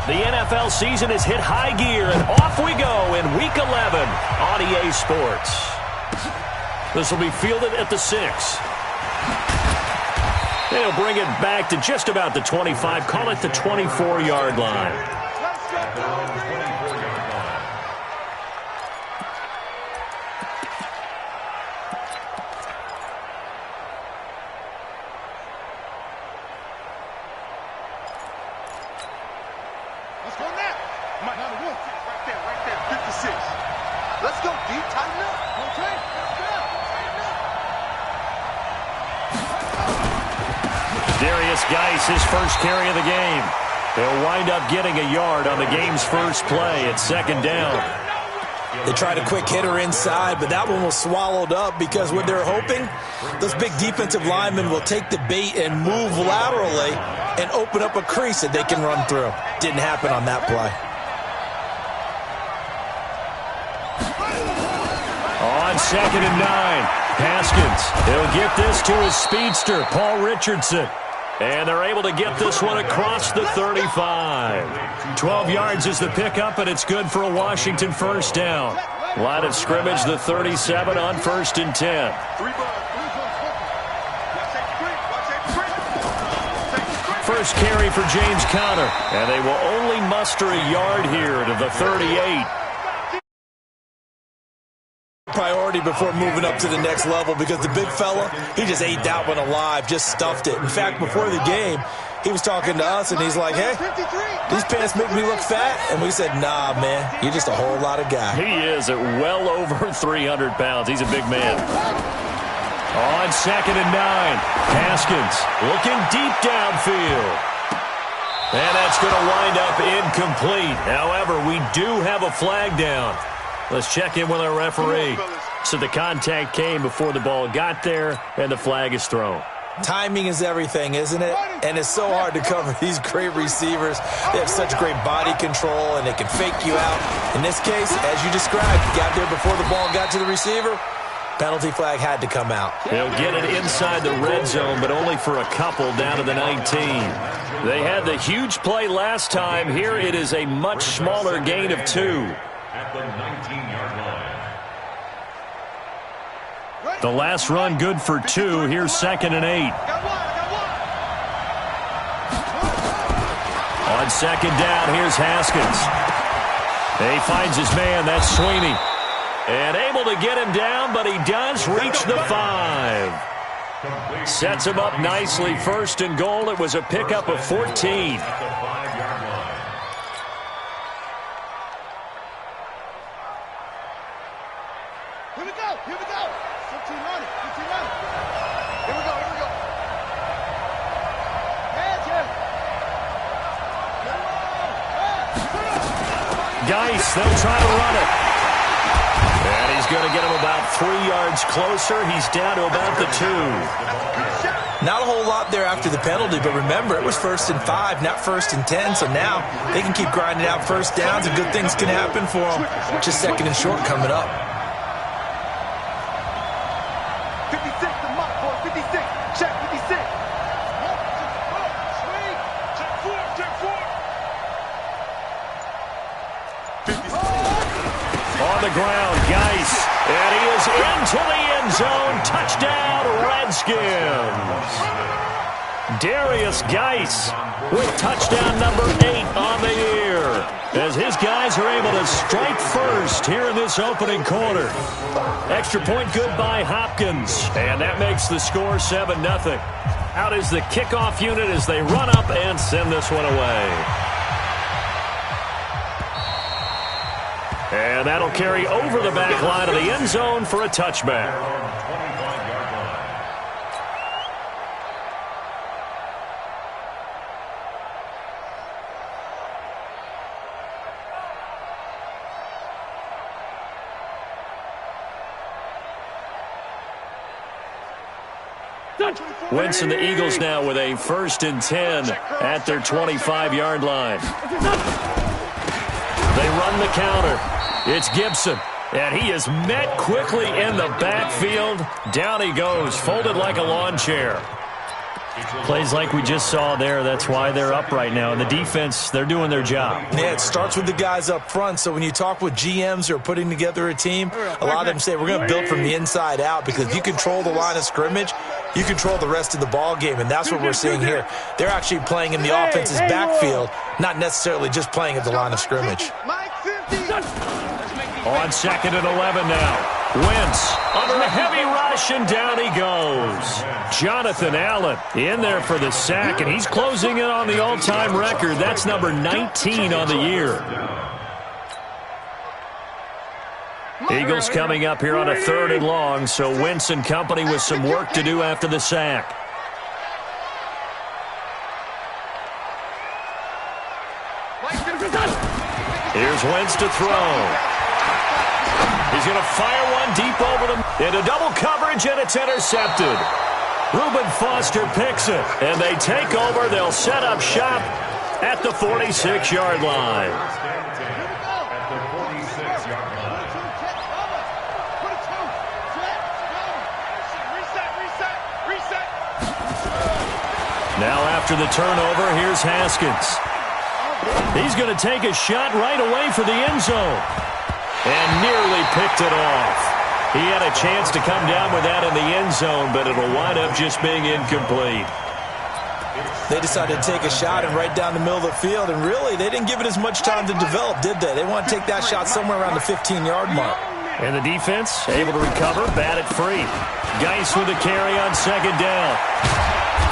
The NFL season has hit high gear, and off we go in Week 11 on EA Sports. This will be fielded at the 6. They'll bring it back to just about the 25, call it the 24-yard line. His first carry of the game. They'll wind up getting a yard on the game's first play at second down. They tried a quick hitter inside, but that one was swallowed up because what they're hoping, those big defensive linemen will take the bait and move laterally and open up a crease that they can run through. Didn't happen on that play. On 2nd and 9, Haskins. He'll get this to his speedster, Paul Richardson. And they're able to get this one across the 35. 12 yards is the pickup, and it's good for a Washington first down. Line of scrimmage, the 37 on 1st and 10. First carry for James Conner, and they will only muster a yard here to the 38. Priority before moving up to the next level because the big fella, he just ate that one alive, just stuffed it. In fact, before the game, he was talking to us, and he's like, hey, these pants make me look fat. And we said, nah, man, you're just a whole lot of guy. He is at well over 300 pounds. He's a big man. On 2nd and 9, Haskins looking deep downfield. And that's going to wind up incomplete. However, we do have a flag down. Let's check in with our referee. So the contact came before the ball got there, and the flag is thrown. Timing is everything, isn't it? And it's so hard to cover these great receivers. They have such great body control, and they can fake you out. In this case, as you described, you got there before the ball got to the receiver. Penalty flag had to come out. They'll get it inside the red zone, but only for a couple down to the 19. They had the huge play last time. Here it is a much smaller gain of 2. At the 19-yard line. The last run good for 2. Here's 2nd and 8. On 2nd down, here's Haskins. He finds his man, that's Sweeney. And able to get him down, but he does reach the 5. Sets him up nicely. 1st and goal. It was a pickup of 14. Geis, they'll try to run it. And he's going to get him about 3 yards closer. He's down to about the 2. Not a whole lot there after the penalty, but remember, it was 1st and 5, not 1st and 10. So now they can keep grinding out first downs, and good things can happen for them. Just 2nd and short coming up. 56, the mark for 56. Check 56. On the ground, Geis, and he is into the end zone. Touchdown, Redskins. Darius Geis with touchdown number 8 on the year, as his guys are able to strike first here in this opening quarter. Extra point good by Hopkins, and that makes the score 7-0. Out is the kickoff unit as they run up and send this one away. And that'll carry over the back line of the end zone for a touchback. Wentz and the Eagles now with a 1st and 10 at their 25-yard line. They run the counter. It's Gibson, and he is met quickly in the backfield. Down he goes, folded like a lawn chair. Plays like we just saw there. That's why they're up right now. And the defense, they're doing their job. Yeah, it starts with the guys up front. So when you talk with GMs who are putting together a team, a lot of them say we're going to build from the inside out, because if you control the line of scrimmage, you control the rest of the ball game, and that's what we're seeing here. They're actually playing in the offense's backfield, not necessarily just playing at the line of scrimmage. On 2nd and 11 now. Wentz under a heavy rush, and down he goes. Jonathan Allen in there for the sack, and he's closing in on the all-time record. That's number 19 on the year. Eagles coming up here on a 3rd and long, so Wentz and company with some work to do after the sack. Here's Wentz to throw. He's going to fire one deep over them into double coverage, and it's intercepted. Reuben Foster picks it, and they take over. They'll set up shop at the 46-yard line. Now after the turnover, here's Haskins. He's going to take a shot right away for the end zone. And nearly picked it off. He had a chance to come down with that in the end zone, but it'll wind up just being incomplete. They decided to take a shot and right down the middle of the field, and really, they didn't give it as much time to develop, did they? They want to take that shot somewhere around the 15-yard mark. And the defense able to recover, bat it free. Geis with a carry on 2nd down.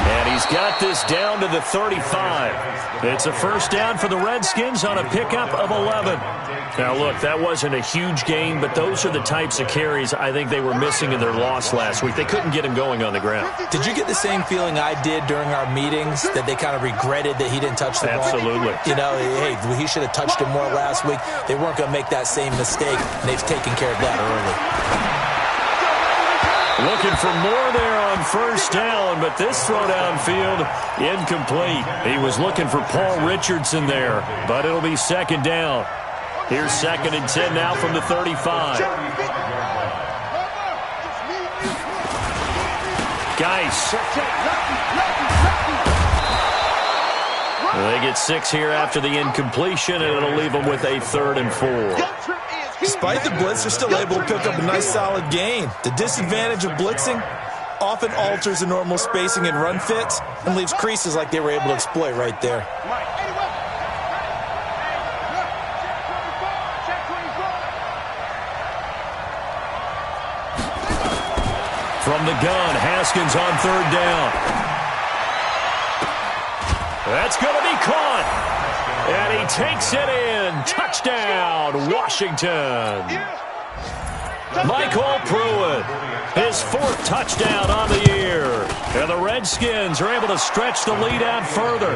And he's got this down to the 35. It's a first down for the Redskins on a pickup of 11. Now, look, that wasn't a huge gain, but those are the types of carries I think they were missing in their loss last week. They couldn't get him going on the ground. Did you get the same feeling I did during our meetings, that they kind of regretted that he didn't touch the ball? Absolutely. You know, hey, he should have touched it more last week. They weren't going to make that same mistake, and they've taken care of that early. Looking for more there on first down, but this throw downfield incomplete. He was looking for Paul Richardson there, but it'll be 2nd down. Here's 2nd and 10 now from the 35. Geis. They get 6 here after the incompletion, and it'll leave them with a 3rd and 4. Despite the blitz, they're still able to pick up a nice solid gain. The disadvantage of blitzing often alters the normal spacing and run fits and leaves creases like they were able to exploit right there. From the gun, Haskins on 3rd down. That's going to be caught. And he takes it in. Touchdown, Washington. Michael Pruitt, his 4th touchdown on the year. And the Redskins are able to stretch the lead out further.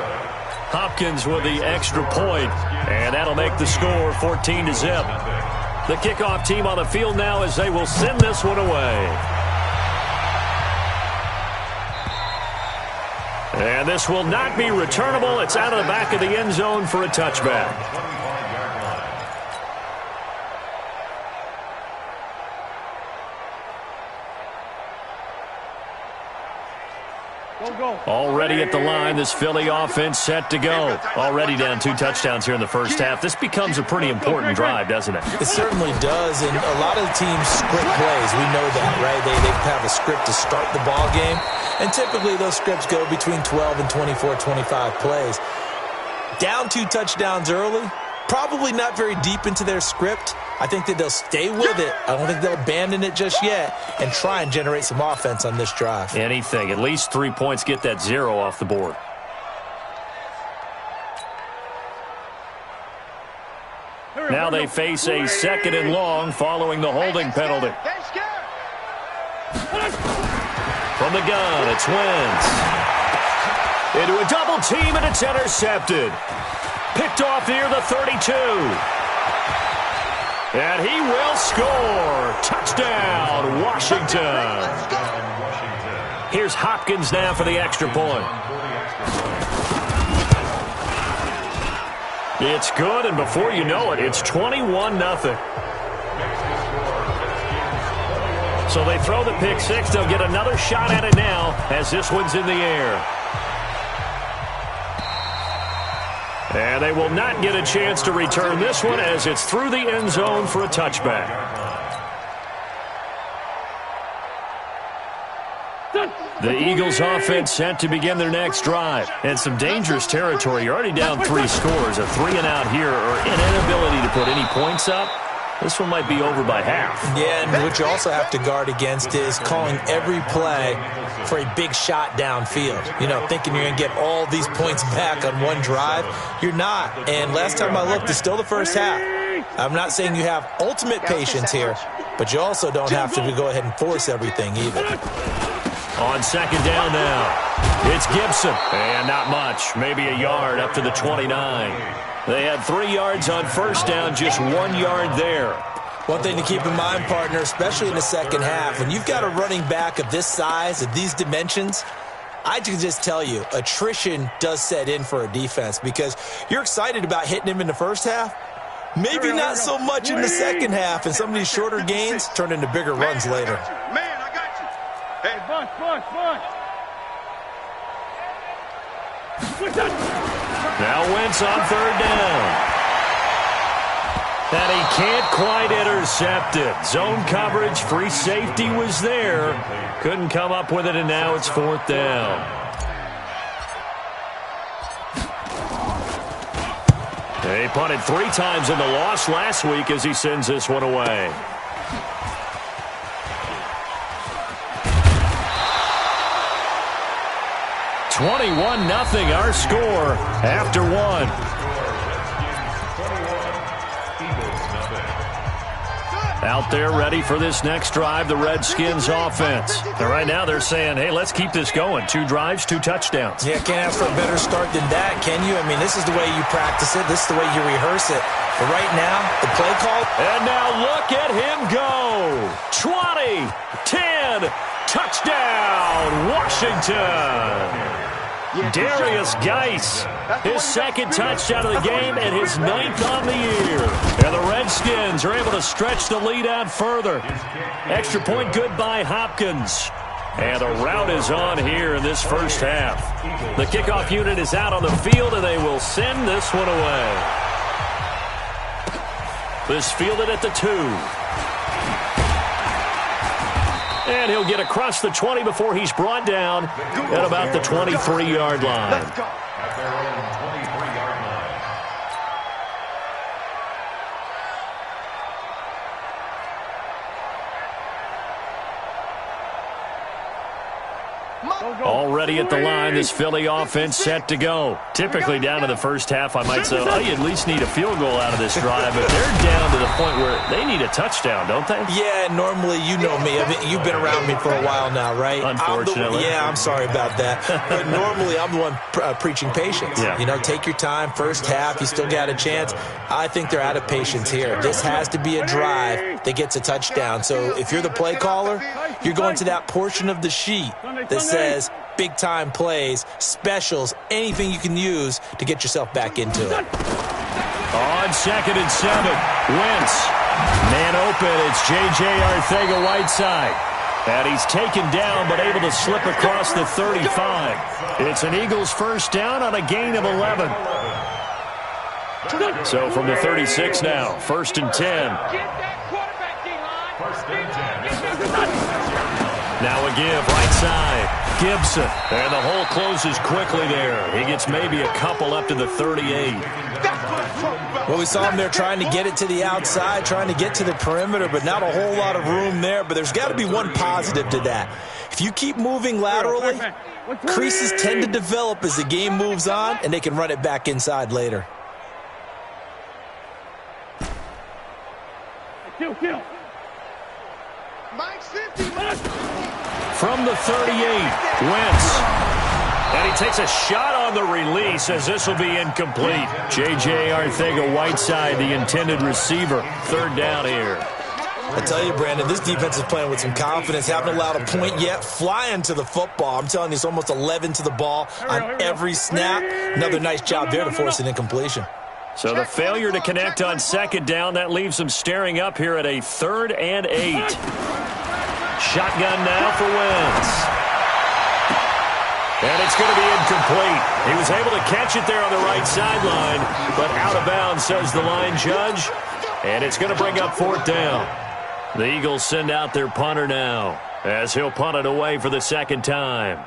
Hopkins with the extra point, and that'll make the score 14-0. The kickoff team on the field now as they will send this one away. And this will not be returnable. It's out of the back of the end zone for a touchback. Already at the line, this Philly offense set to go. Already down 2 touchdowns here in the first half. This becomes a pretty important drive, doesn't it? It certainly does, and a lot of the teams script plays. We know that, right? They have a script to start the ball game, and typically those scripts go between 12 and 24, 25 plays. Down 2 touchdowns early, probably not very deep into their script. I think that they'll stay with it. I don't think they'll abandon it just yet and try and generate some offense on this drive. Anything. At least 3 points, get that 0 off the board. Now they face a 2nd and long following the holding penalty. From the gun, it's Wentz. Into a double team, and it's intercepted. Picked off near the 32. And he will score. Touchdown, Washington. Here's Hopkins now for the extra point. It's good, and before you know it, it's 21-0. So they throw the pick 6. They'll get another shot at it now as this one's in the air. And they will not get a chance to return this one as it's through the end zone for a touchback. The Eagles offense set to begin their next drive. And some dangerous territory. You're already down 3 scores. A 3-and-out here or an inability to put any points up. This one might be over by half. Yeah, and what you also have to guard against is calling every play for a big shot downfield. You know, thinking you're going to get all these points back on one drive. You're not. And last time I looked, it's still the first half. I'm not saying you have ultimate patience here, but you also don't have to go ahead and force everything either. On second down now, it's Gibson. And not much, maybe a yard up to the 29. They had 3 yards on first down, just 1 yard there. One thing to keep in mind, partner, especially in the second half, when you've got a running back of this size, of these dimensions, I can just tell you, attrition does set in for a defense because you're excited about hitting him in the first half. Maybe not so much in the second half, and some of these shorter gains turn into bigger runs later. Man, I got you. Hey, bunch. Now Wentz on third down. And he can't quite intercept it. Zone coverage, free safety was there. Couldn't come up with it, and now it's fourth down. He punted 3 times in the loss last week as he sends this one away. (21-0) our score after 1. Out there ready for this next drive, the Redskins offense. And right now they're saying, hey, let's keep this going. 2 drives, 2 touchdowns. Yeah, can't ask for a better start than that, can you? I mean, this is the way you practice it. This is the way you rehearse it. But right now, the play call. And now look at him go. 20, 10, touchdown, Washington. Darius Geis, his second touchdown of the game and his 9th on the year. And the Redskins are able to stretch the lead out further. Extra point good by Hopkins. And the route is on here in this first half. The kickoff unit is out on the field, and they will send this one away. This fielded at the 2. And he'll get across the 20 before he's brought down at about the 23-yard line. Let's go. Already at the line, this Philly offense set to go. Typically down to the first half, I might say, oh, you at least need a field goal out of this drive, but they're down to the point where they need a touchdown, don't they? Yeah, normally, you know me. I mean, you've been around me for a while now, right? Unfortunately. I'm sorry about that. But normally, I'm the one preaching patience. Yeah. You know, take your time. First half, you still got a chance. I think they're out of patience here. This has to be a drive that gets a touchdown. So if you're the play caller, you're going to that portion of the sheet that says big-time plays, specials, anything you can use to get yourself back into it. On second and 7, Wentz. Man open, it's J.J. Arcega-Whiteside. And he's taken down but able to slip across the 35. It's an Eagles first down on a gain of 11. So from the 36 now, 1st and 10. Now a give, right side. Gibson. And the hole closes quickly there. He gets maybe a couple up to the 38. Well, we saw him there trying to get it to the outside, trying to get to the perimeter, but not a whole lot of room there. But there's got to be one positive to that. If you keep moving laterally, creases tend to develop as the game moves on, and they can run it back inside later. Kill. From the 38, Wentz. And he takes a shot on the release as this will be incomplete. J.J. Arcega-Whiteside, the intended receiver. 3rd down here. I tell you, Brandon, this defense is playing with some confidence. Haven't allowed a point yet. Flying to the football. I'm telling you, it's almost 11 to the ball on every snap. Another nice job there to force an incompletion. So the failure to connect on 2nd down, that leaves them staring up here at a 3rd and 8. Shotgun now for Wentz. And it's going to be incomplete. He was able to catch it there on the right sideline, but out of bounds, says the line judge. And it's going to bring up 4th down. The Eagles send out their punter now, as he'll punt it away for the 2nd time.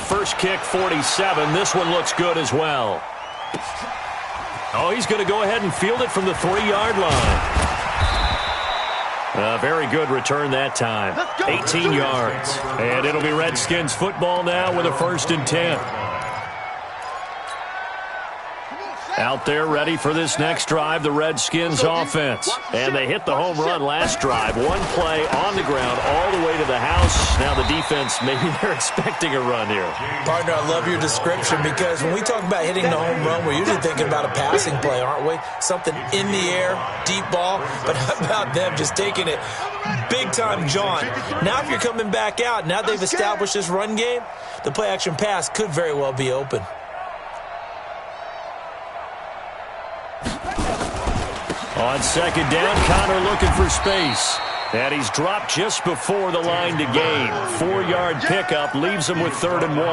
First kick, 47. This one looks good as well. Oh, he's going to go ahead and field it from the 3-yard line. A very good return that time. 18 yards. And it'll be Redskins football now with a 1st and 10. Out there ready for this next drive, the Redskins offense. And they hit the home run last drive. One play on the ground all the way to the house. Now the defense, maybe they're expecting a run here. Partner, I love your description because when we talk about hitting the home run, we're usually thinking about a passing play, aren't we? Something in the air, deep ball. But how about them just taking it big-time jaunt? Now if you're coming back out, now they've established this run game, the play-action pass could very well be open. On 2nd down, Connor looking for space. And he's dropped just before the line to gain. 4-yard pickup leaves him with 3rd and 1.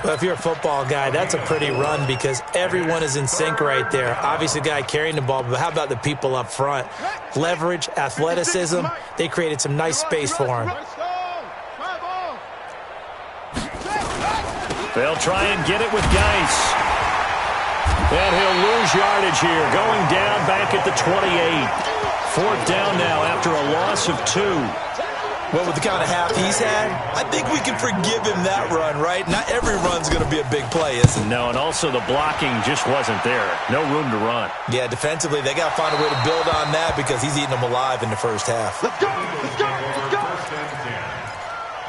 Well, if you're a football guy, that's a pretty run because everyone is in sync right there. Obviously, the guy carrying the ball, but how about the people up front? Leverage, athleticism, they created some nice space for him. They'll try and get it with Geis. And he'll lose yardage here, going down back at the 28. 4th down now after a loss of 2. Well, with the kind of half he's had, I think we can forgive him that run, right? Not every run's going to be a big play, is it? No, and also the blocking just wasn't there. No room to run. Yeah, defensively, they got to find a way to build on that because he's eating them alive in the first half. Let's go! Let's go! Let's go!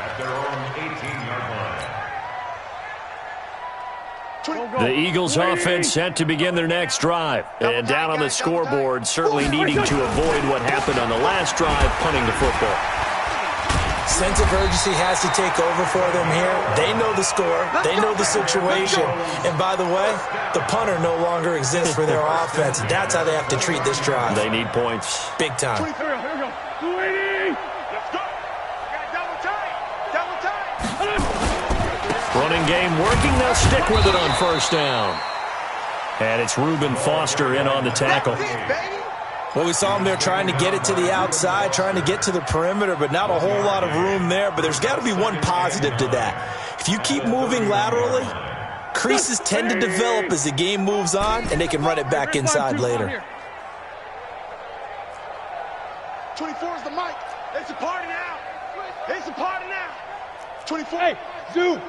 At their own 18-yard line. The Eagles offense set to begin their next drive. And down on the scoreboard, certainly needing to avoid what happened on the last drive, punting the football. Sense of urgency has to take over for them here. They know the score. They know the situation. And by the way, the punter no longer exists for their offense. That's how they have to treat this drive. They need points. Big time. 23, here we go. 280. Let's go. Got double tight. Double tight. Running game working. They'll stick with it on 1st down. And it's Reuben Foster in on the tackle. Well, we saw him there trying to get it to the outside, trying to get to the perimeter, but not a whole lot of room there. But there's got to be one positive to that. If you keep moving laterally, creases tend to develop as the game moves on, and they can run it back inside later. 24 is the mic. It's a party now. It's a party now. 24. Hey, Zoo.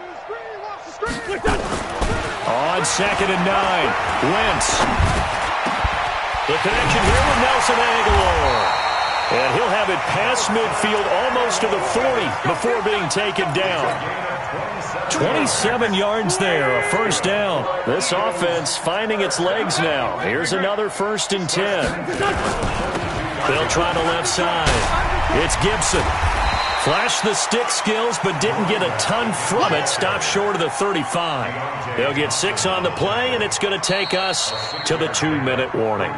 On 2nd and 9, Wentz. The connection here with Nelson Aguilar. And he'll have it past midfield almost to the 40 before being taken down. 27 yards there, a 1st down. This offense finding its legs now. Here's another 1st and 10. They'll try the left side. It's Gibson. Flashed the stick skills, but didn't get a ton from it. Stopped short of the 35. They'll get 6 on the play, and it's going to take us to the 2-minute warning.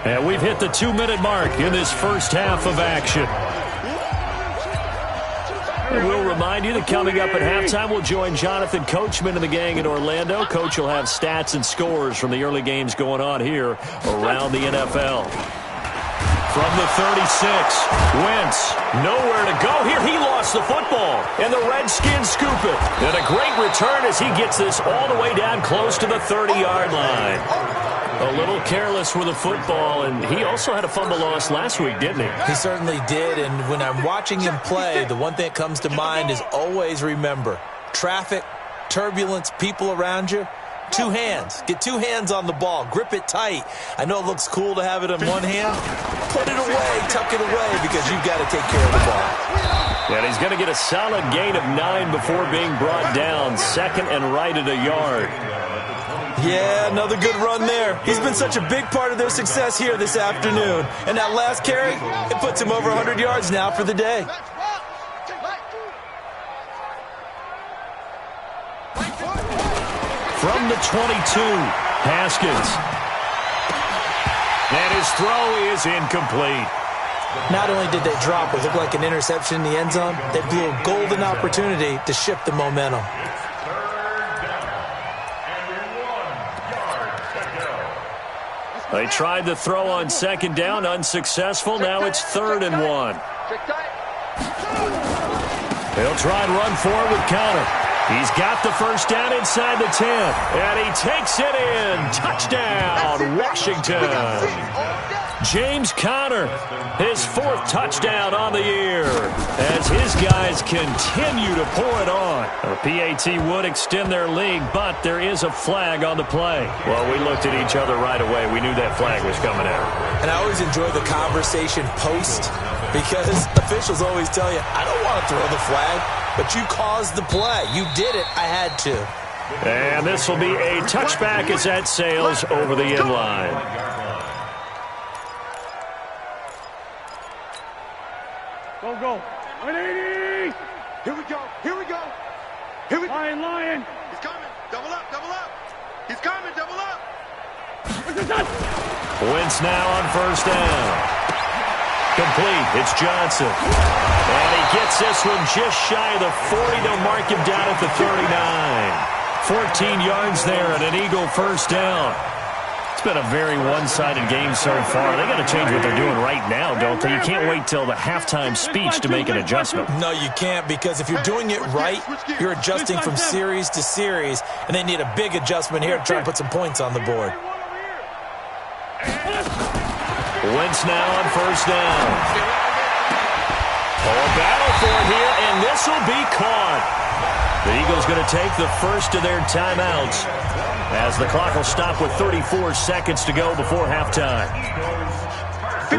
And we've hit the 2-minute mark in this first half of action. And we'll remind you that coming up at halftime, we'll join Jonathan Coachman and the gang in Orlando. Coach will have stats and scores from the early games going on here around the NFL. From the 36, Wentz, nowhere to go here. He lost the football, and the Redskins scoop it. And a great return as he gets this all the way down close to the 30-yard line. A little careless with the football, and he also had a fumble loss last week, didn't he? He certainly did, and when I'm watching him play, the one thing that comes to mind is always remember, traffic, turbulence, people around you. 2 hands. Get 2 hands on the ball. Grip it tight. I know it looks cool to have it in one hand. Put it away. Tuck it away because you've got to take care of the ball. And he's going to get a solid gain of 9 before being brought down. 2nd and right at a yard. Yeah, another good run there. He's been such a big part of their success here this afternoon. And that last carry, it puts him over 100 yards now for the day. From the 22, Haskins. And his throw is incomplete. Not only did they drop what looked like an interception in the end zone, they blew a golden opportunity to shift the momentum. They tried to throw on second down, unsuccessful. Now it's 3rd and 1. He'll try and run forward with Conner. He's got the first down inside the 10, and he takes it in. Touchdown, Washington. James Conner, his 4th touchdown on the year, as his guys continue to pour it on. A PAT would extend their lead, but there is a flag on the play. Well, we looked at each other right away. We knew that flag was coming out. And I always enjoy the conversation post, because officials always tell you, I don't want to throw the flag, but you caused the play. You did it. I had to. And this will be a touchback as that sails over the end line. Go. 180. Here we go. Lion. He's coming. Double up. He's coming. Double up. Wentz now on first down. Complete. It's Johnson. And he gets this one just shy of the 40. They'll mark him down at the 39. 14 yards there and an Eagle first down. It's been a very one-sided game so far. They got to change what they're doing right now, don't they? You can't wait till the halftime speech to make an adjustment. No, you can't, because if you're doing it right, you're adjusting from series to series, and they need a big adjustment here to try and put some points on the board. Wentz now on first down. A battle for it here, and this will be caught. The Eagles going to take the first of their timeouts, as the clock will stop with 34 seconds to go before halftime.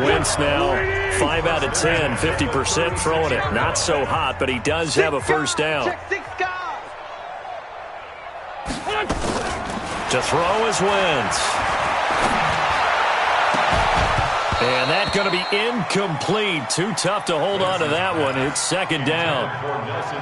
Wentz now 5 out of 10, 50% throwing it. Not so hot, but he does have a first down. To throw is Wentz. And that's going to be incomplete. Too tough to hold on to that one. It's second down.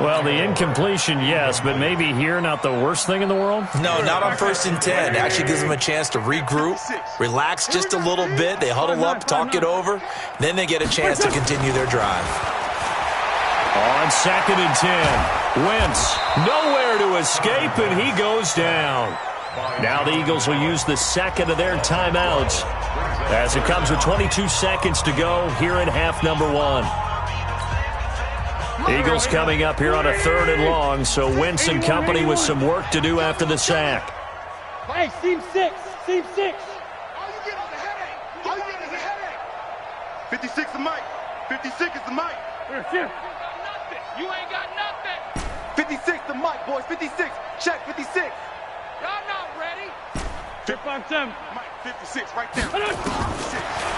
Well, the incompletion, yes, but maybe here not the worst thing in the world? No, not on 1st and 10. It actually gives them a chance to regroup, relax just a little bit. They huddle up, talk it over. Then they get a chance to continue their drive. On 2nd and 10, Wentz nowhere to escape, and he goes down. Now the Eagles will use the second of their timeouts, as it comes with 22 seconds to go here in half number 1. Eagles coming up here on a 3rd and long, so Wentz and company with some work to do after the sack. Hey, seam 6. All you get is a headache. 56 the mic. 56 is the mic. You ain't got nothing. 56 the mic, boys. 56. Check 56. Y'all not ready. Trip on 10. Mike, 56 right there. 56.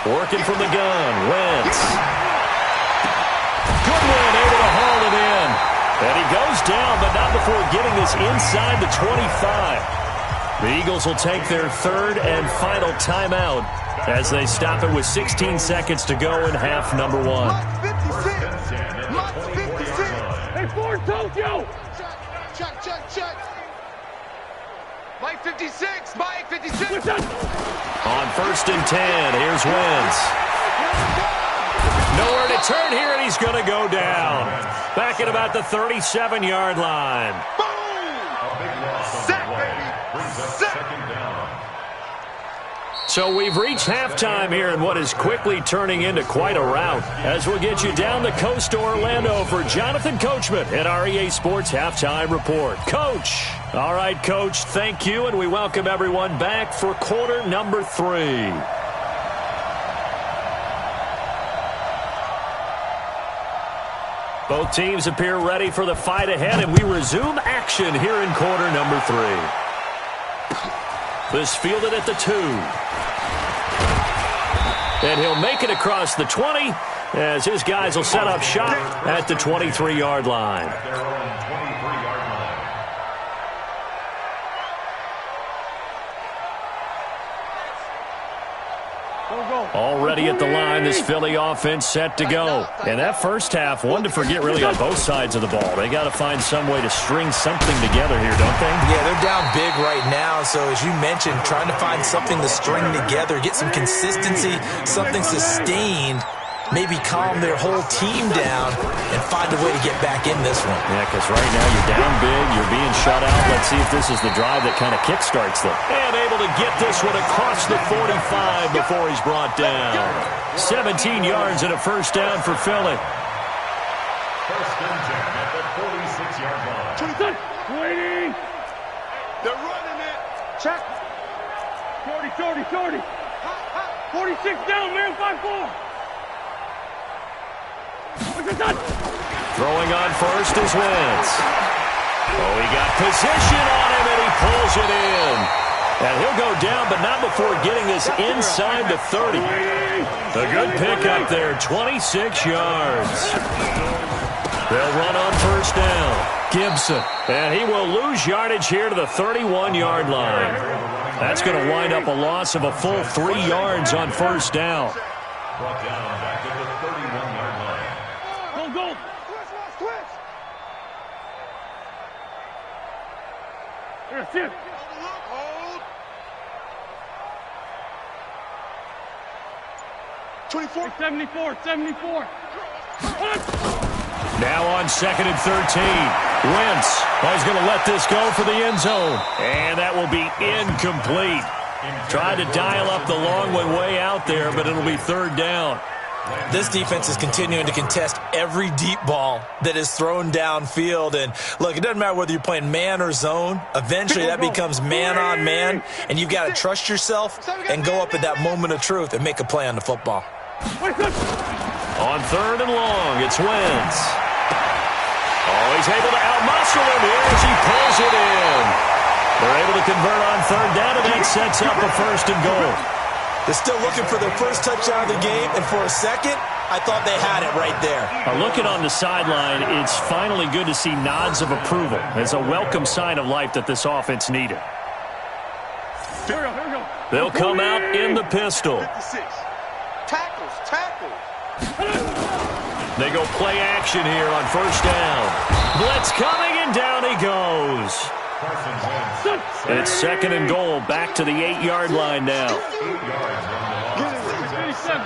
Working from the gun, Wentz. Goodwin able to haul it in. And he goes down, but not before getting this inside the 25. The Eagles will take their 3rd and final timeout as they stop it with 16 seconds to go in half number 1. Mike 56. Mike 56. Hey, Ford Tokyo. Check. Mike 56. Mike 56. On 1st and 10, here's Wentz. Nowhere to turn here, and he's going to go down. Back at about the 37-yard line. Sack, baby. Sack. So we've reached halftime here in what is quickly turning into quite a rout, as we'll get you down the coast to Orlando for Jonathan Coachman at our EA Sports Halftime Report. Coach. All right, Coach, thank you, and we welcome everyone back for quarter number 3. Both teams appear ready for the fight ahead, and we resume action here in quarter number 3. This fielded at the 2. And he'll make it across the 20 as his guys will set up shop at the 23-yard line. Already at the line, this Philly offense set to go. And that first half, one to forget really on both sides of the ball. They got to find some way to string something together here, don't they? Yeah, they're down big right now. So as you mentioned, trying to find something to string together, get some consistency, something sustained. maybe calm their whole team down and find a way to get back in this one. Yeah, because right now you're down big, you're being shut out. Let's see if this is the drive that kind of kickstarts them. And able to get this one across the 45 before he's brought down. 17 yards and a first down for Philly. First and 10 at the 46-yard line. Waiting. They're running it. Check. 40. 46 down, man. 5-4. Throwing on first is Wentz. Oh, he got position on him, and he pulls it in. And he'll go down, but not before getting this inside the 30. A good pickup there, 26 yards. They'll run on first down. Gibson. And he will lose yardage here to the 31-yard line. That's going to wind up a loss of a full 3 yards on first down. Brought down back to the 31-yard line. Go. Twitch. 24. 74. Now on second and 13. Wentz is going to let this go for the end zone. And that will be incomplete. Tried to dial up the long one way out there, but it'll be third down. This defense is continuing to contest every deep ball that is thrown downfield. And, look, it doesn't matter whether you're playing man or zone. Eventually that becomes man on man, and you've got to trust yourself and go up at that moment of truth and make a play on the football. On third and long, it's Wentz. Oh, he's able to outmuscle him here as he pulls it in. They're able to convert on third down, and that sets up a first and goal. They're still looking for their first touchdown of the game, and for a second, I thought they had it right there. Looking on the sideline, it's finally good to see nods of approval. It's a welcome sign of life that this offense needed. Here we go. They'll come out in the pistol. 56. Tackles. They go play action here on first down. Blitz coming, and down he goes. It's second and goal, back to the 8-yard line now. 8 yards on the loss. 87.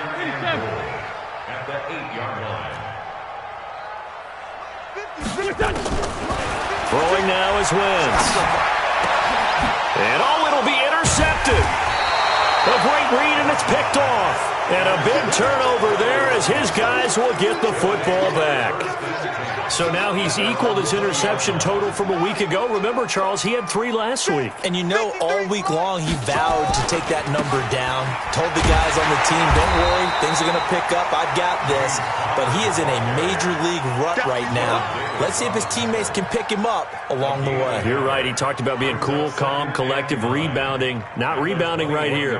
At the 8-yard line. Throwing now is Wentz. And it'll be intercepted. A great read, and it's picked off. And a big turnover there as his guys will get the football back. So now he's equaled his interception total from a week ago. Remember, Charles, he had 3 last week. And you know, all week long he vowed to take that number down. Told the guys on the team, don't worry, things are going to pick up. I've got this. But he is in a major league rut right now. Let's see if his teammates can pick him up along the way. You're right. He talked about being cool, calm, collective, rebounding. Not rebounding right here.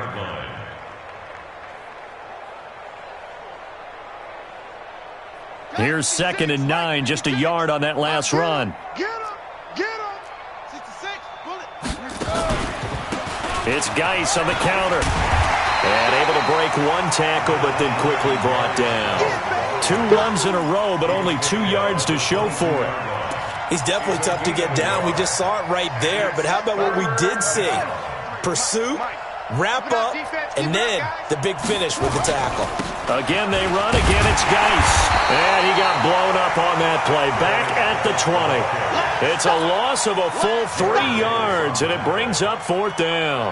Here's second and 9, just a yard on that last run. Get him. 66. It's Geis on the counter. And able to break one tackle, but then quickly brought down. 2 runs in a row, but only 2 yards to show for it. He's definitely tough to get down. We just saw it right there. But how about what we did see? Pursuit, wrap up, and then the big finish with the tackle. Again, they run. Again, it's Geis. And he got blown up on that play. Back at the 20. It's a loss of a full 3 yards, and it brings up fourth down.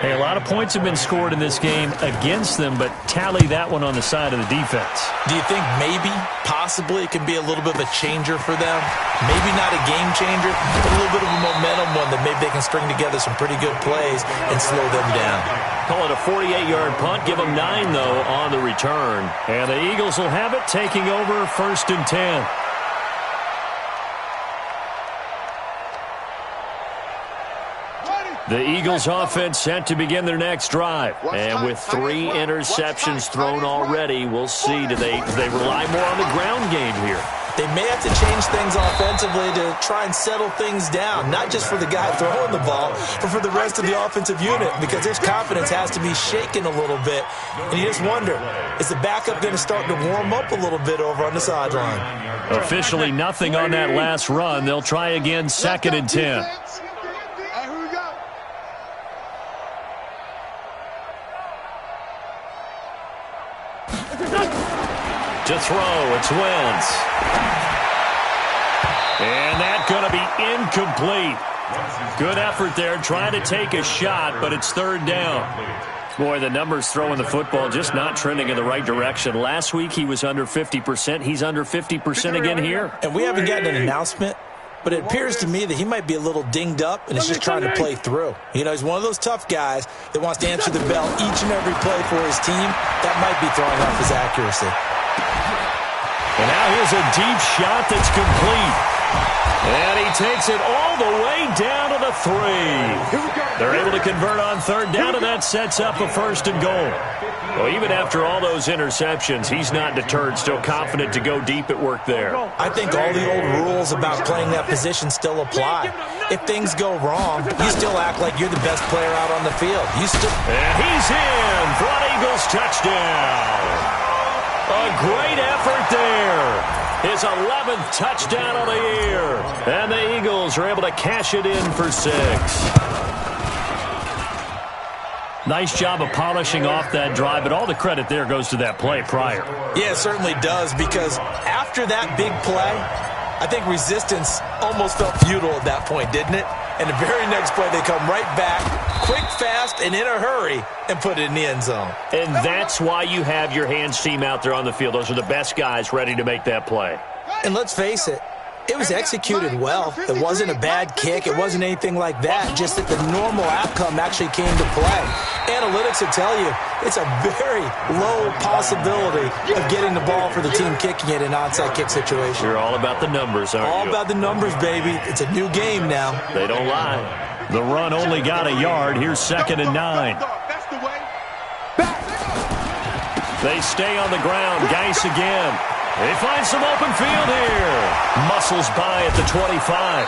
Hey, a lot of points have been scored in this game against them, but tally that one on the side of the defense. Do you think maybe, possibly, it can be a little bit of a changer for them? Maybe not a game changer, but a little bit of a momentum one that maybe they can string together some pretty good plays and slow them down. Call it a 48-yard punt. Give them 9, though, on the return. And the Eagles will have it, taking over first and 10. The Eagles offense set to begin their next drive. And with 3 interceptions thrown already, we'll see. Do they rely more on the ground game here? They may have to change things offensively to try and settle things down, not just for the guy throwing the ball, but for the rest of the offensive unit, because their confidence has to be shaken a little bit. And you just wonder, is the backup going to start to warm up a little bit over on the sideline? Officially nothing on that last run. They'll try again, second and 10. To throw, it's Wentz. And that's going to be incomplete. Good effort there, trying to take a shot, but it's third down. Boy, the numbers throwing the football just not trending in the right direction. Last week he was under 50%. He's under 50% again here. And we haven't gotten an announcement, but it appears to me that he might be a little dinged up and is just trying to play through. You know, he's one of those tough guys that wants to answer the bell each and every play for his team. That might be throwing off his accuracy. And now here's a deep shot that's complete. And he takes it all the way down to the 3. They're able to convert on third down, and that sets up a first and goal. Well, even after all those interceptions, he's not deterred, still confident to go deep at work there. I think all the old rules about playing that position still apply. If things go wrong, you still act like you're the best player out on the field. And he's in for an Eagles touchdown. A great effort there. His 11th touchdown of the year. And the Eagles are able to cash it in for 6. Nice job of polishing off that drive, but all the credit there goes to that play prior. Yeah, it certainly does, because after that big play, I think resistance almost felt futile at that point, didn't it? And the very next play, they come right back, quick, fast, and in a hurry, and put it in the end zone. And that's why you have your hands team out there on the field. Those are the best guys ready to make that play. And let's face it, it was executed well. It wasn't a bad kick. It wasn't anything like that, just that the normal outcome actually came to play. Analytics will tell you it's a very low possibility of getting the ball for the team kicking it in an onside kick situation. You're all about the numbers, aren't you? All about the numbers, baby. It's a new game now. They don't lie. The run only got a yard. Here's 2nd and 9. They stay on the ground. Geis again. They find some open field here. Muscles by at the 25.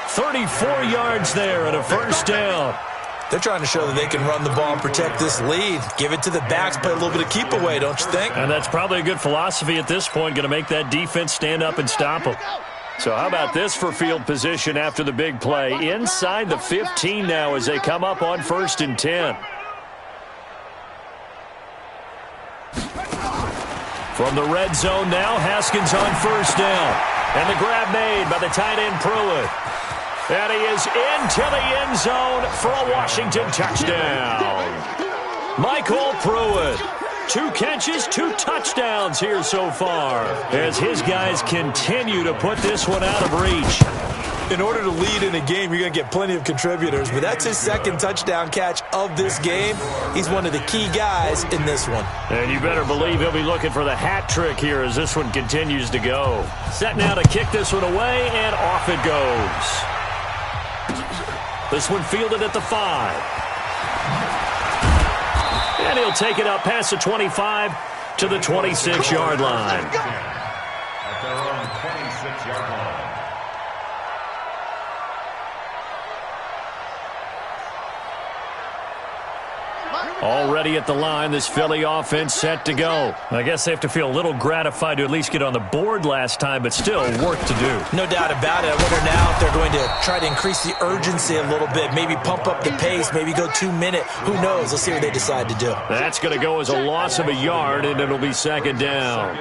34 yards there and a first down. They're trying to show that they can run the ball and protect this lead. Give it to the backs, play a little bit of keep away, don't you think? And that's probably a good philosophy at this point, going to make that defense stand up and stop them. So how about this for field position after the big play? Inside the 15 now as they come up on 1st and 10. From the red zone now, Haskins on first down. And the grab made by the tight end Pruitt. And he is into the end zone for a Washington touchdown. Michael Pruitt. 2 catches, 2 touchdowns here so far, as his guys continue to put this one out of reach. In order to lead in a game, you're going to get plenty of contributors, but that's his 2nd touchdown catch of this game. He's one of the key guys in this one. And you better believe he'll be looking for the hat trick here as this one continues to go. Set now to kick this one away, and off it goes. This one fielded at the 5. And he'll take it up past the 25 to the 26-yard line. At their own 26-yard line. Already at the line, this Philly offense set to go. I guess they have to feel a little gratified to at least get on the board last time, but still work to do. No doubt about it. I wonder now if they're going to try to increase the urgency a little bit, maybe pump up the pace, maybe go 2-minute. Who knows? Let's see what they decide to do. That's going to go as a loss of a yard, and it'll be 2nd down.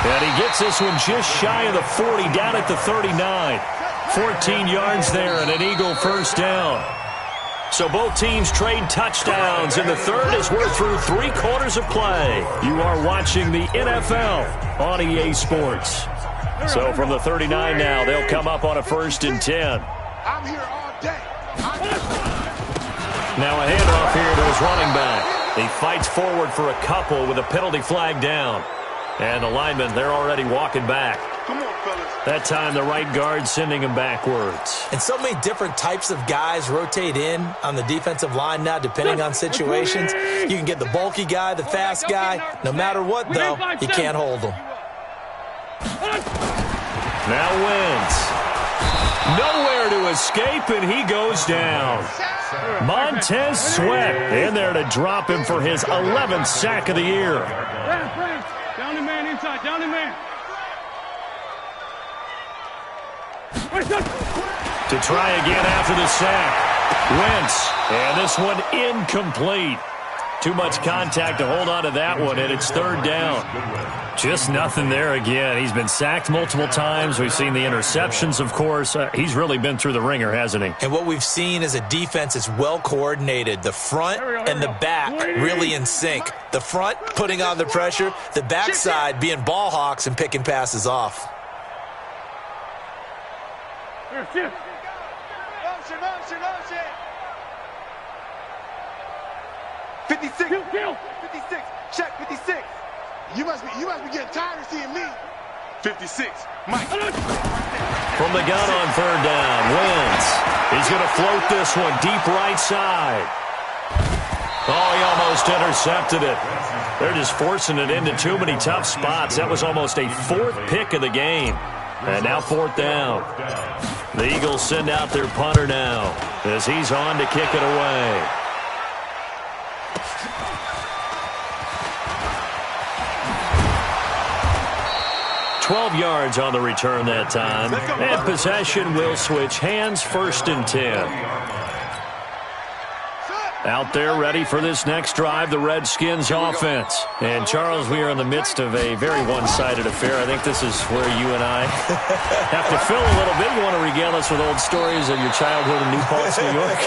And he gets this one just shy of the 40, down at the 39. 14 yards there and an Eagle first down. So both teams trade touchdowns in the third as we're through 3 quarters of play. You are watching the NFL on EA Sports. So from the 39 now, they'll come up on a 1st and 10. I'm here all day. Now a handoff here to his running back. He fights forward for a couple with a penalty flag down. And the linemen, they're already walking back. Come on, fellas. That time the right guard sending him backwards. And so many different types of guys rotate in on the defensive line now, depending on situations. You can get the bulky guy, the fast guy. No matter what, though, you can't hold them. Now Wentz. Nowhere to escape, and he goes down. Montez Sweat in there to drop him for his 11th sack of the year. Down the man inside, down the man. To try again after the sack. Wentz, and this one incomplete. Too much contact to hold on to that one, and it's third down. Just nothing there again. He's been sacked multiple times. We've seen the interceptions, of course. He's really been through the ringer, hasn't he? And what we've seen is a defense that's well coordinated. The front and the back really in sync. The front putting on the pressure, the backside being ball hawks and picking passes off. Motion. 56. 56. Check 56. You must be getting tired of seeing me. 56. Mike. From the gun on third down, Wentz. He's going to float this one deep right side. Oh, he almost intercepted it. They're just forcing it into too many tough spots. That was almost a fourth pick of the game. And now fourth down. The Eagles send out their punter now as he's on to kick it away. $12 yards on the return that time. And possession will switch hands, 1st and 10. Out there ready for this next drive, the Redskins offense. And, Charles, we are in the midst of a very one-sided affair. I think this is where you and I have to fill a little bit. You want to regale us with old stories of your childhood in New Paltz, New York?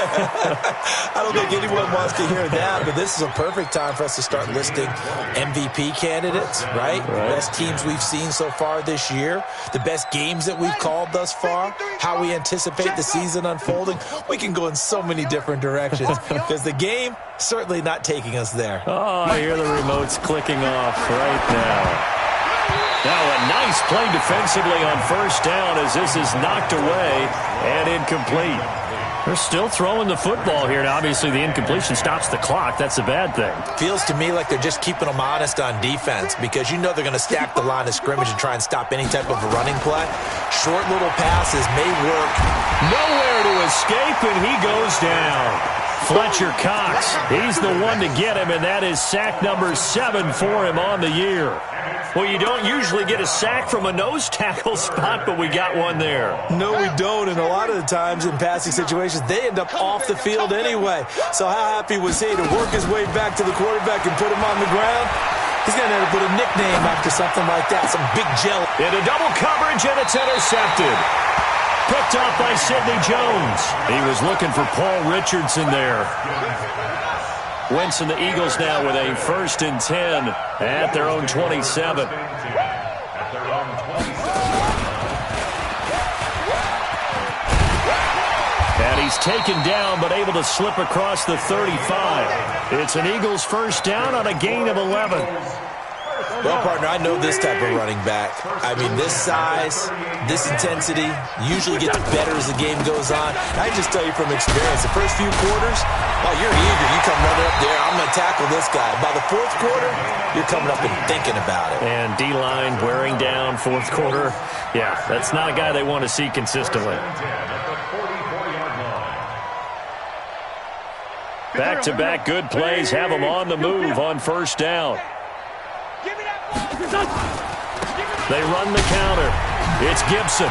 I don't think anyone wants to hear that, but this is a perfect time for us to start listing MVP candidates, right? Best teams we've seen so far this year, the best games that we've called thus far, how we anticipate the season unfolding. We can go in so many different directions because the game certainly not taking us there. Oh, I hear the remotes clicking off right now. Now a nice play defensively on first down as this is knocked away and incomplete. They're still throwing the football here. Now, obviously, the incompletion stops the clock. That's a bad thing. Feels to me like they're just keeping them honest on defense because you know they're going to stack the line of scrimmage and try and stop any type of a running play. Short little passes may work. Nowhere to escape, and he goes down. Fletcher Cox, he's the one to get him, and that is sack number 7 for him on the year. Well, you don't usually get a sack from a nose tackle spot, but we got one there. No, we don't, and a lot of the times in passing situations, they end up off the field anyway. So how happy was he to work his way back to the quarterback and put him on the ground? He's going to have to put a nickname after something like that, some big jelly. Into double coverage, and it's intercepted. Picked off by Sidney Jones. He was looking for Paul Richardson there. Wentz and the Eagles now with a 1st and 10 at their own 27. And he's taken down but able to slip across the 35. It's an Eagles first down on a gain of 11. Well, partner, I know this type of running back. I mean, this size, this intensity usually gets better as the game goes on. I just tell you from experience, the first few quarters, oh, you're eager. You come running up there, I'm going to tackle this guy. By the 4th quarter, you're coming up and thinking about it. And D-line wearing down 4th quarter. Yeah, that's not a guy they want to see consistently. Back-to-back good plays have them on the move on first down. They run the counter. It's Gibson.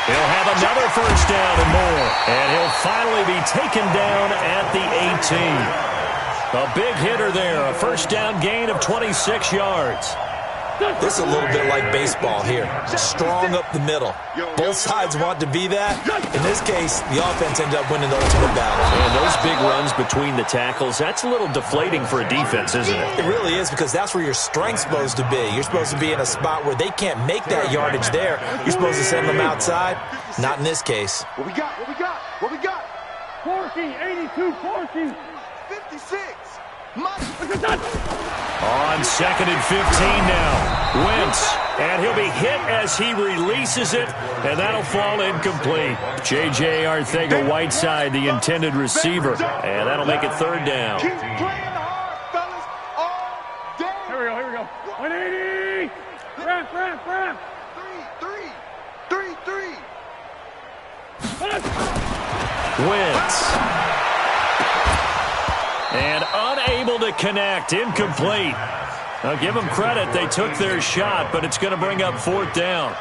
He'll have another first down and more. And he'll finally be taken down at the 18. A big hitter there. A first down gain of 26 yards. This is a little bit like baseball here. Strong up the middle. Both sides want to be that. In this case, the offense ended up winning the ultimate battle. And those big runs between the tackles, that's a little deflating for a defense, isn't it? It really is, because that's where your strength's supposed to be. You're supposed to be in a spot where they can't make that yardage there. You're supposed to send them outside. Not in this case. What we got? 40, 82, 40. 56. On 2nd and 15 now. Wentz. And he'll be hit as he releases it. And that'll fall incomplete. J.J. Arcega-Whiteside, the intended receiver. And that'll make it 3rd down. Keep playing hard, fellas, all day. Here we go. 180. Ramp. 3. Wentz. And unable to connect. Incomplete. Now, give them credit. They took their shot, but it's going to bring up 4th down.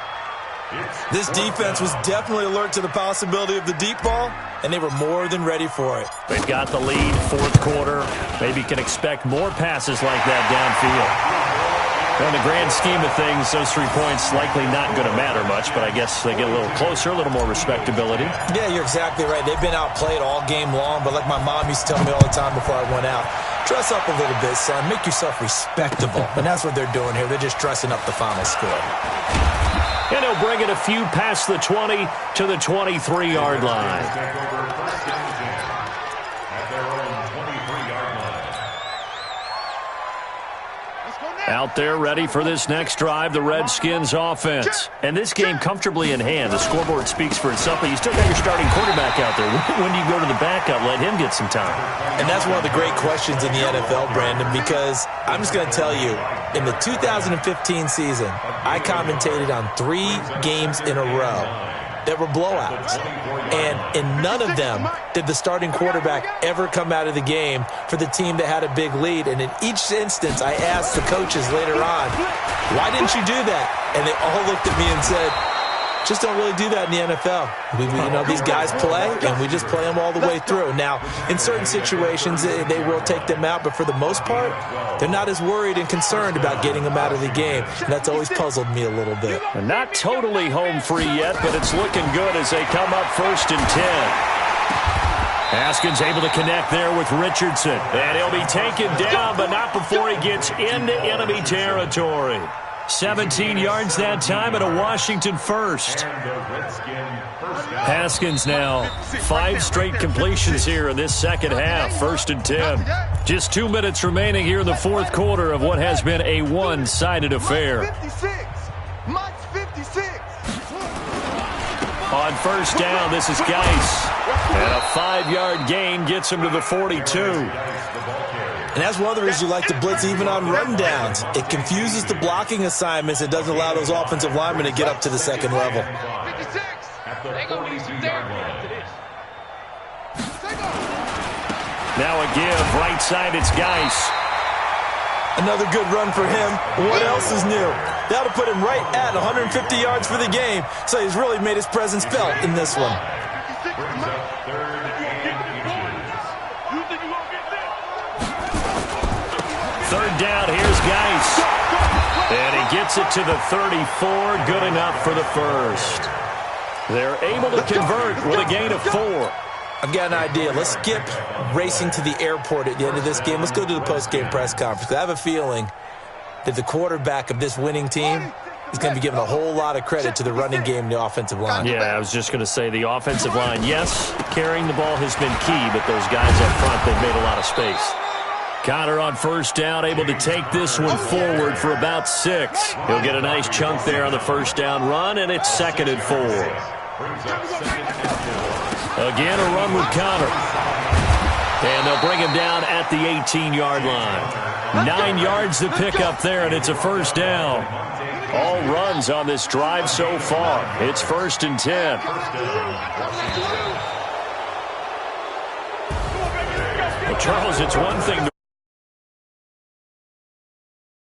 This defense was definitely alert to the possibility of the deep ball, and they were more than ready for it. They've got the lead, fourth quarter. Maybe can expect more passes like that downfield. In the grand scheme of things, those 3 points likely not going to matter much, but I guess they get a little closer, a little more respectability. Yeah, you're exactly right. They've been outplayed all game long, but like my mom used to tell me all the time before I went out, dress up a little bit, son. Make yourself respectable. And that's what they're doing here. They're just dressing up the final score. And he'll bring it a few past the 20 to the 23-yard line. Out there ready for this next drive, the Redskins offense. And this game comfortably in hand. The scoreboard speaks for itself, but you still got your starting quarterback out there. When do you go to the backup, let him get some time? And that's one of the great questions in the NFL, Brandon, because I'm just going to tell you, in the 2015 season, I commentated on 3 games in a row that were blowouts. And in none of them did the starting quarterback ever come out of the game for the team that had a big lead. And in each instance, I asked the coaches later on, why didn't you do that? And they all looked at me and said, just don't really do that in the NFL. These guys play, and we just play them all the way through. Now, in certain situations, they will take them out, but for the most part, they're not as worried and concerned about getting them out of the game. And that's always puzzled me a little bit. Not totally home free yet, but it's looking good as they come up 1st and 10. Haskins able to connect there with Richardson. And he'll be taken down, but not before he gets into enemy territory. 17 yards that time and a Washington first. Haskins now 5 straight completions here in this second half. 1st and 10. Just 2 minutes remaining here in the fourth quarter of what has been a one-sided affair. On first down, this is Geis. And a 5-yard gain gets him to the 42. And that's one of the reasons you like to blitz even on rundowns. It confuses the blocking assignments. It doesn't allow those offensive linemen to get up to the second level. Now a give, right side, it's Geis. Another good run for him. What else is new? That'll put him right at 150 yards for the game. So he's really made his presence felt in this one. Third down, here's Geis. And he gets it to the 34, good enough for the first. They're able to convert with a gain of 4. I've got an idea. Let's skip racing to the airport at the end of this game. Let's go to the post-game press conference. I have a feeling that the quarterback of this winning team is going to be given a whole lot of credit to the running game and the offensive line. Yeah, I was just going to say the offensive line, yes, carrying the ball has been key, but those guys up front, they've made a lot of space. Connor on first down, able to take this one forward for about 6. He'll get a nice chunk there on the first down run, and it's 2nd and 4. Again, a run with Connor. And they'll bring him down at the 18-yard line. 9 yards to pick up there, and it's a first down. All runs on this drive so far. It's 1st and 10. Well, Charles, it's one thing